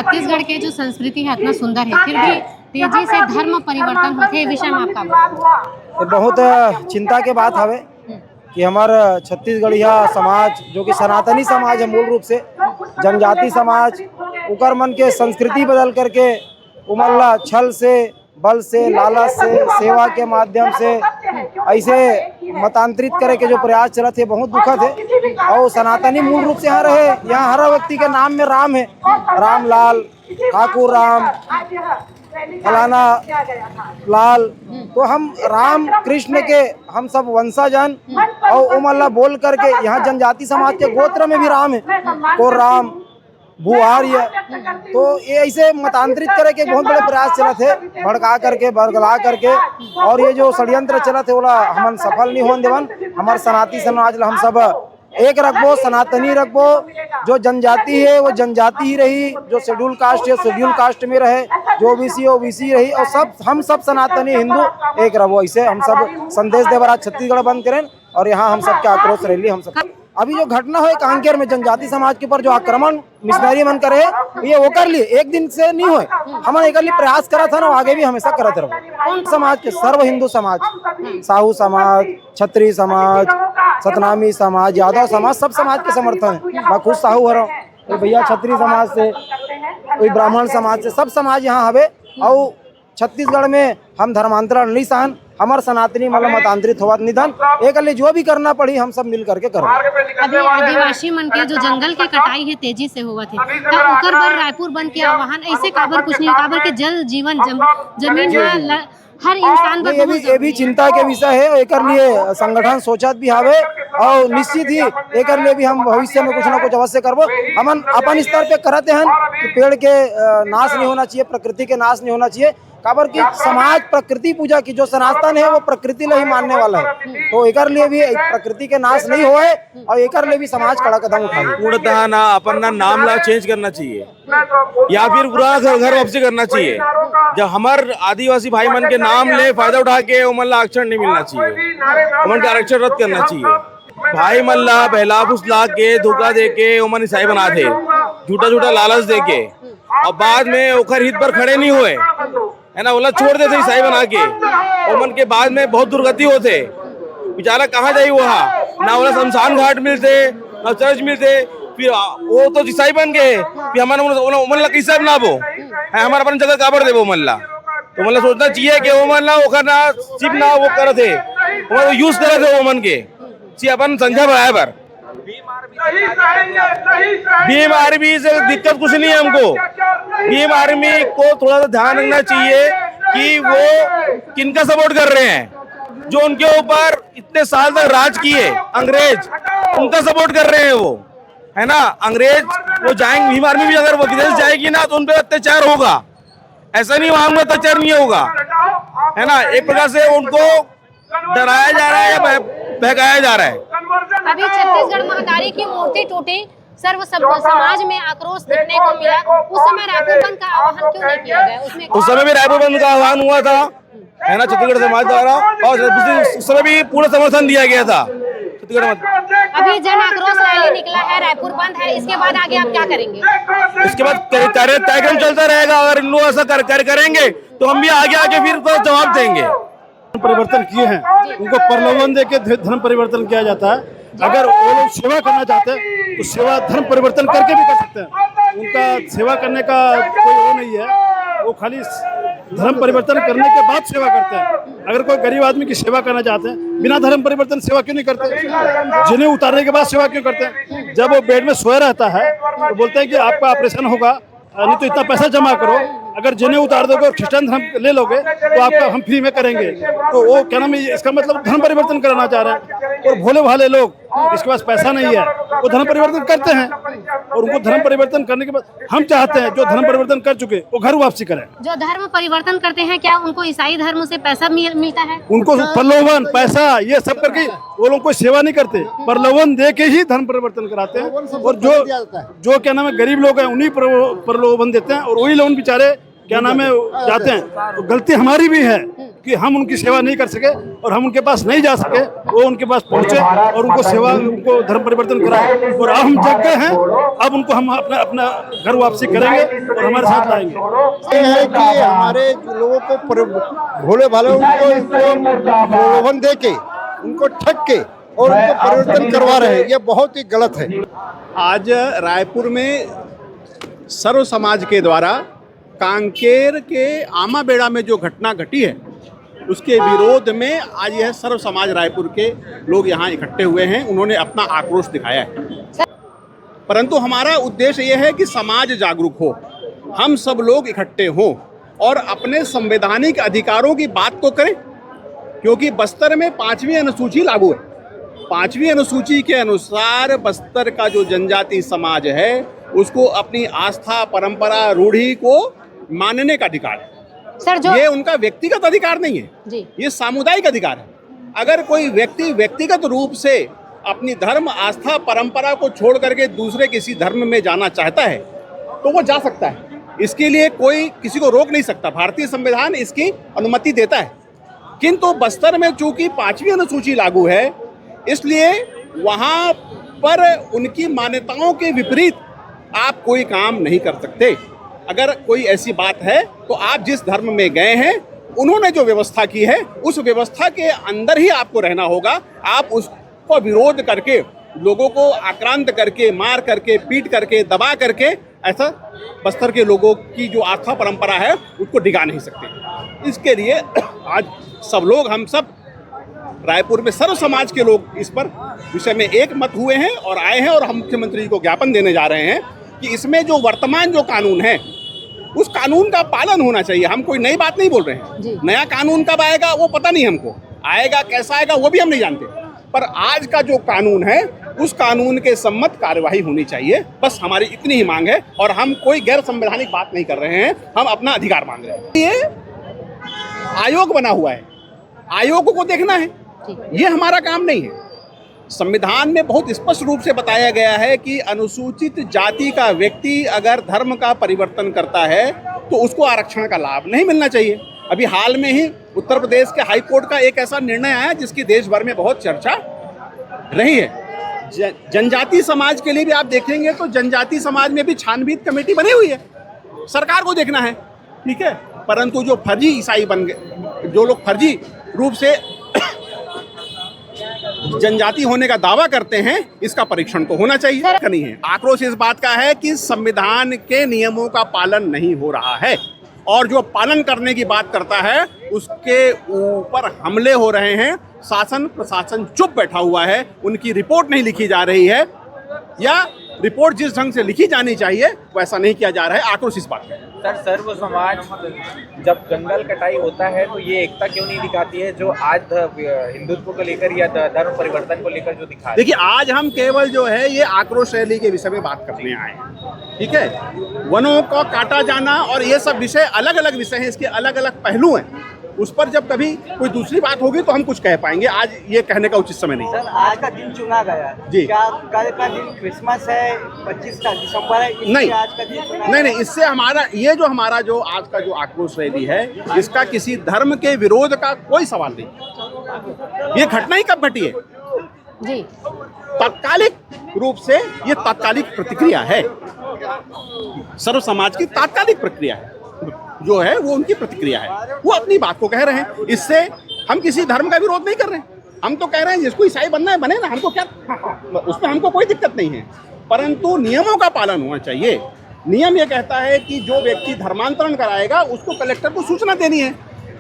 छत्तीसगढ़ के जो संस्कृति है इतना सुंदर है, फिर भी तेजी से धर्म परिवर्तन होते हैं, विषय में आपका ये बहुत चिंता के बात हवे कि हमार छत्तीसगढ़िया समाज जो कि सनातनी समाज है, मूल रूप से जनजाति समाज, उकर मन के संस्कृति बदल करके उमल्ला छल से, बल से, लालच से, सेवा के माध्यम से ऐसे मतांतरित करे के जो प्रयास चलत है, बहुत दुखद है। और सनातनी मूल रूप से यहाँ रहे, यहाँ हर व्यक्ति के नाम में राम है, राम लाल, ठाकुर राम, फलाना लाल, तो हम राम कृष्ण के हम सब वंशजन और उमल्ला बोल करके यहाँ जनजाति समाज के गोत्र में भी राम है, को राम भुआर्य, तो ये ऐसे मतांतरित करे के बहुत बड़े प्रयास चलत है, भड़का करके बरगला करके, और ये जो षड्यंत्र चलत है बोला हमन सफल नहीं होन देवन। हमारे सनातनी समाज हम सब एक रखबो, सनातनी रखबो, जो जनजाति है वो जनजाति ही रही, जो शेड्यूल कास्ट है शेड्यूल कास्ट में रहे, जो ओबीसी ओबीसी रही, और सब हम सब सनातनी हिंदू एक रहो। ऐसे हम सब संदेश देवरा छत्तीसगढ़ बंद करें, और यहाँ हम सब के आक्रोश रैली हम सब। अभी जो घटना है कांकेर में जनजाति समाज के ऊपर जो आक्रमण मिशनरी मन करे, ये वो कर लिए एक दिन से नहीं हुए, हमने एक लिए प्रयास करा था ना, आगे भी हमेशा करते रहो। कौन समाज के? सर्व हिंदू समाज, साहू समाज, क्षत्रिय समाज, सतनामी समाज, यादव समाज, सब समाज के समर्थन है। मैं खुद साहू हो रहा हूँ, भैया क्षत्रिय समाज से, कोई ब्राह्मण समाज से, सब समाज यहाँ हवे। और छत्तीसगढ़ में हम धर्मांतरण नहीं सहन, हमार सनातनी मतलब मतांतरित होवत निधन, एक लिए जो भी करना पड़ी हम सब मिल करके करो। अभी आदिवासी मन के जो जंगल के कटाई है तेजी से होवत है, तो ओकर बर रायपुर बंद के आह्वान ऐसे काबर कुछ नहीं, काबर के जल जीवन जमीन हर इंसान पर ये भी चिंता के विषय है, एक लिए संगठन सोचत भी हवे, और निश्चित ही एक लिए भी हम भविष्य में कुछ ना कुछ अवश्य करबो। हमन अपन स्तर पे करते हैं कि पेड़ के नाश नहीं होना चाहिए, प्रकृति के नाश नहीं होना चाहिए, काबर की समाज प्रकृति पूजा की जो सनातन है वो प्रकृति ले ही मानने वाला है, तो एक लिए भी प्रकृति के नाश नहीं होए, और एक लिए भी समाज कड़ा कदम उठाए। पूर्णतः ना अपना नाम ला चेंज करना चाहिए, या फिर पूरा घर वापसी करना चाहिए। जब हमारे आदिवासी भाई मन के नाम ले फायदा उठा के उमन ला आरक्षण नहीं मिलना चाहिए, उमन का आरक्षण रद्द करना चाहिए। भाई मन ला बहला फुसला के धोखा दे के उमन ईसाई बना थे, झूठा झूठा लालच दे के, और बाद में ओखर हित पर खड़े नहीं हुए है ना, बोला छोड़ देते ईसाई बना के, उमन के बाद में बहुत दुर्गति होते, बेचारा कहाँ जाये वहाँ, ना बोला शमशान घाट मिलते ना चर्च मिलते, फिर वो तो ईसाई बन गए, फिर हमारा उमन ला कैसा बनाबो है, हमारा अपन जगह काबर देबो उमन ला, तो मतलब सोचना चाहिए कि उमन ला ओखर ना सिर्फ ना वो करे थे, वो यूज करे थे उमन के सी अपन संख्या बढ़ाए पर। भीम आर्मी से दिक्कत कुछ नहीं है हमको, भीम आर्मी को थोड़ा सा ध्यान रखना चाहिए कि वो किनका सपोर्ट कर रहे हैं, जो उनके ऊपर इतने साल तक राज किए अंग्रेज, उनका सपोर्ट कर रहे हैं वो, है ना। अंग्रेज वो जाएंगे, भीम आर्मी भी अगर वो विदेश जाएगी ना तो उनपे अत्याचार होगा, ऐसा नहीं वहां में अत्याचार नहीं होगा, है ना। एक प्रकार से उनको डराया जा रहा है या बहकाया जा रहा है। अभी छत्तीसगढ़ महतारी की मूर्ति टूटी, सर्व समाज में आक्रोश देखने को मिला, उस समय रायपुर बंद का आह्वान क्यों नहीं किया गया? उस समय भी रायपुर बंद का आह्वान हुआ था, है ना, छत्तीसगढ़ समाज द्वारा, और उस समय भी पूरा समर्थन दिया गया था छत्तीसगढ़। अभी जन आक्रोश रैली निकला है, रायपुर बंद है, इसके बाद आगे आप क्या करेंगे? इसके बाद कार्यक्रम चलता रहेगा, अगर इन लोग ऐसा करेंगे तो हम भी आगे फिर तो जवाब देंगे। परिवर्तन किए हैं, उनको प्रलोभन देके धर्म परिवर्तन किया जाता है। अगर वो लोग सेवा करना चाहते हैं तो सेवा धर्म परिवर्तन करके भी कर सकते हैं, उनका सेवा करने का कोई वो नहीं है, वो खाली धर्म परिवर्तन करने के बाद सेवा करते हैं। अगर कोई गरीब आदमी की सेवा करना चाहते हैं, बिना धर्म परिवर्तन सेवा क्यों नहीं करते? जिन्हें उतारने के बाद सेवा क्यों करते हैं? जब वो बेड में सोया रहता है तो बोलते हैं कि आपका ऑपरेशन होगा, नहीं तो इतना पैसा जमा करो, अगर जिन्हें उतार दोगे और क्रिश्चियन धर्म ले लोगे तो आपका हम फ्री में करेंगे, तो वो क्या नाम है, इसका मतलब धर्म परिवर्तन कराना चाह रहे हैं। और भोले भाले लोग जिसके पास पैसा नहीं है वो धर्म परिवर्तन करते हैं, और उनको धर्म परिवर्तन करने के बाद हम चाहते हैं जो धर्म परिवर्तन कर चुके वो घर वापसी करें। जो धर्म परिवर्तन करते हैं क्या उनको ईसाई धर्म से पैसा मिलता है? उनको प्रलोभन, पैसा, ये सब करके वो लोग कोई सेवा नहीं करते, प्रलोभन दे के ही धर्म परिवर्तन कराते हैं। और जो क्या नाम है गरीब लोग हैं उन्हीं प्रलोभन देते हैं, और वही लोग बेचारे क्या नाम है जाते हैं, तो गलती हमारी भी है कि हम उनकी सेवा नहीं कर सके और हम उनके पास नहीं जा सके, वो उनके पास पहुंचे और उनको सेवा, उनको धर्म परिवर्तन कराए। और अब हम जग गए हैं, अब उनको हम अपना अपना घर वापसी करेंगे और हमारे साथ लाएंगे। ये है कि हमारे लोगों को भोले भाले उनको प्रलोभन दे के, उनको ठग के और उनको परिवर्तन करवा रहे हैं, ये बहुत ही गलत है। आज रायपुर में सर्व समाज के द्वारा कांकेर के आमाबेड़ा में जो घटना घटी है उसके विरोध में आज यह सर्व समाज रायपुर के लोग यहाँ इकट्ठे हुए हैं। उन्होंने अपना आक्रोश दिखाया है, परंतु हमारा उद्देश्य यह है कि समाज जागरूक हो, हम सब लोग इकट्ठे हों और अपने संवैधानिक अधिकारों की बात तो करें, क्योंकि बस्तर में 5वीं अनुसूची लागू है। 5वीं अनुसूची के अनुसार बस्तर का जो जनजाति समाज है उसको अपनी आस्था, परंपरा, रूढ़ी को मानने का अधिकार है। सर, जो ये उनका व्यक्तिगत अधिकार नहीं है जी, ये सामुदायिक अधिकार है। अगर कोई व्यक्ति व्यक्तिगत रूप से अपनी धर्म, आस्था, परंपरा को छोड़ करके दूसरे किसी धर्म में जाना चाहता है तो वो जा सकता है, इसके लिए कोई किसी को रोक नहीं सकता। भारतीय संविधान इसकी अनुमति देता है। किंतु बस्तर में चूंकि 5वीं अनुसूची लागू है, इसलिए वहाँ पर उनकी मान्यताओं के विपरीत आप कोई काम नहीं कर सकते। अगर कोई ऐसी बात है तो आप जिस धर्म में गए हैं, उन्होंने जो व्यवस्था की है उस व्यवस्था के अंदर ही आपको रहना होगा। आप उसको विरोध करके, लोगों को आक्रांत करके, मार करके, पीट करके, दबा करके ऐसा बस्तर के लोगों की जो आस्था परंपरा है उसको डिगा नहीं सकते। इसके लिए आज सब लोग, हम सब रायपुर में सर्व समाज के लोग इस पर विषय में एक मत हुए हैं और आए हैं और हम मुख्यमंत्री को ज्ञापन देने जा रहे हैं कि इसमें जो वर्तमान जो कानून है उस कानून का पालन होना चाहिए। हम कोई नई बात नहीं बोल रहे हैं। नया कानून कब आएगा वो पता नहीं, हमको आएगा कैसा आएगा वो भी हम नहीं जानते, पर आज का जो कानून है उस कानून के सम्मत कार्यवाही होनी चाहिए। बस हमारी इतनी ही मांग है और हम कोई गैर संवैधानिक बात नहीं कर रहे हैं, हम अपना अधिकार मांग रहे हैं। ये आयोग बना हुआ है, आयोग को देखना है, ये हमारा काम नहीं है। संविधान में बहुत स्पष्ट रूप से बताया गया है कि अनुसूचित जाति का व्यक्ति अगर धर्म का परिवर्तन करता है तो उसको आरक्षण का लाभ नहीं मिलना चाहिए। अभी हाल में ही उत्तर प्रदेश के हाई कोर्ट का एक ऐसा निर्णय आया जिसकी देश भर में बहुत चर्चा रही है। जनजाति समाज के लिए भी आप देखेंगे तो जनजाति समाज में भी छानबीन कमेटी बनी हुई है, सरकार को देखना है, ठीक है। परंतु जो फर्जी ईसाई बन गए, जो लोग फर्जी रूप से जनजाति होने का दावा करते हैं, इसका परीक्षण तो होना चाहिए, नहीं है। आक्रोश इस बात का है कि संविधान के नियमों का पालन नहीं हो रहा है और जो पालन करने की बात करता है उसके ऊपर हमले हो रहे हैं। शासन प्रशासन चुप बैठा हुआ है, उनकी रिपोर्ट नहीं लिखी जा रही है या रिपोर्ट जिस ढंग से लिखी जानी चाहिए वैसा नहीं किया जा रहा है। आक्रोश इस बात का है। सर, सर्व समाज जब जंगल कटाई होता है तो ये एकता क्यों नहीं दिखाती है जो आज हिंदुत्व को लेकर या धर्म परिवर्तन को लेकर जो दिखा? देखिए, आज हम केवल जो है ये आक्रोश रैली के विषय में बात करने आए हैं, ठीक है। वनों को काटा जाना और ये सब विषय अलग अलग विषय हैं, इसके अलग अलग पहलू हैं। उस पर जब कभी कोई दूसरी बात होगी तो हम कुछ कह पाएंगे, आज ये कहने का उचित समय नहीं। सर, आज का दिन चुना गया जी, क्या कल का दिन क्रिसमस है, 25 दिसंबर है, नहीं, आज का दिन चुना नहीं, इससे हमारा जो आज का जो आक्रोश रैली है इसका किसी धर्म के विरोध का कोई सवाल नहीं। ये घटना ही कब घटी है जी, तात्कालिक रूप से ये तात्कालिक प्रतिक्रिया है, सर्व समाज की तात्कालिक प्रक्रिया है, जो है वो उनकी प्रतिक्रिया है, वो अपनी बात को कह रहे हैं। इससे हम किसी धर्म का विरोध नहीं कर रहे हैं, हम तो कह रहे हैं जिसको ईसाई बनना है बने ना, हमको क्या, उसमें हमको कोई दिक्कत नहीं है, परंतु नियमों का पालन होना चाहिए। नियम ये कहता है कि जो व्यक्ति धर्मांतरण कराएगा उसको कलेक्टर को सूचना देनी है।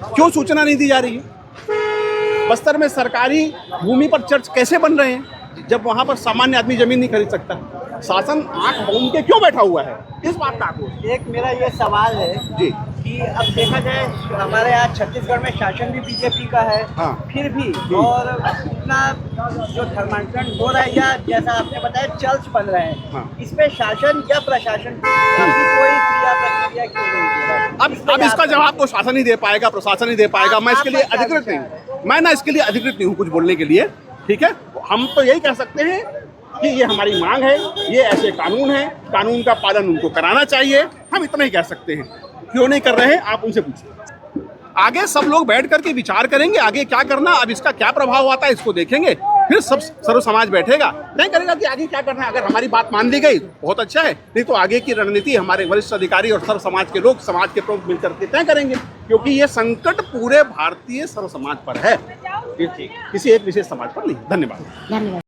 क्यों सूचना नहीं दी जा रही है? बस्तर में सरकारी भूमि पर चर्च कैसे बन रहे हैं जब वहाँ पर सामान्य आदमी जमीन नहीं खरीद सकता? शासन आंख बंद के क्यों बैठा हुआ है, इस बात का आक्रोश। एक मेरा ये सवाल है जी कि अब देखा जाए हमारे यहाँ छत्तीसगढ़ में शासन भी बीजेपी का है, हाँ, फिर भी और इतना जो धर्मांतरण हो रहा है या जैसा आपने बताया चर्च बन रहे हैं, हाँ, इस पे शासन या प्रशासन की कोई क्रिया प्रतिक्रिया क्यों नहीं दे रहा? अब इसका जवाब तो शासन ही दे पाएगा, प्रशासन ही दे पाएगा। मैं इसके लिए अधिकृत नहीं हूँ, मैं ना इसके लिए अधिकृत नहीं हूँ कुछ बोलने के लिए, ठीक है। हम तो यही कह सकते हैं कि ये हमारी मांग है, ये ऐसे कानून है, कानून का पालन उनको कराना चाहिए, हम इतना ही कह सकते हैं। क्यों नहीं कर रहे हैं, आप उनसे पूछिए। आगे सब लोग बैठ करके विचार करेंगे आगे क्या करना, अब इसका क्या प्रभाव आता है इसको देखेंगे, फिर सब सर्व समाज बैठेगा तय करेगा कि आगे क्या करना है। अगर हमारी बात मान ली गई बहुत अच्छा है, नहीं तो आगे की रणनीति हमारे वरिष्ठ अधिकारी और सर्व समाज के लोग, समाज के प्रमुख मिलकर के तय करेंगे, क्योंकि ये संकट पूरे भारतीय सर्व समाज पर है, किसी एक विशेष समाज पर नहीं। धन्यवाद। धन्यवाद।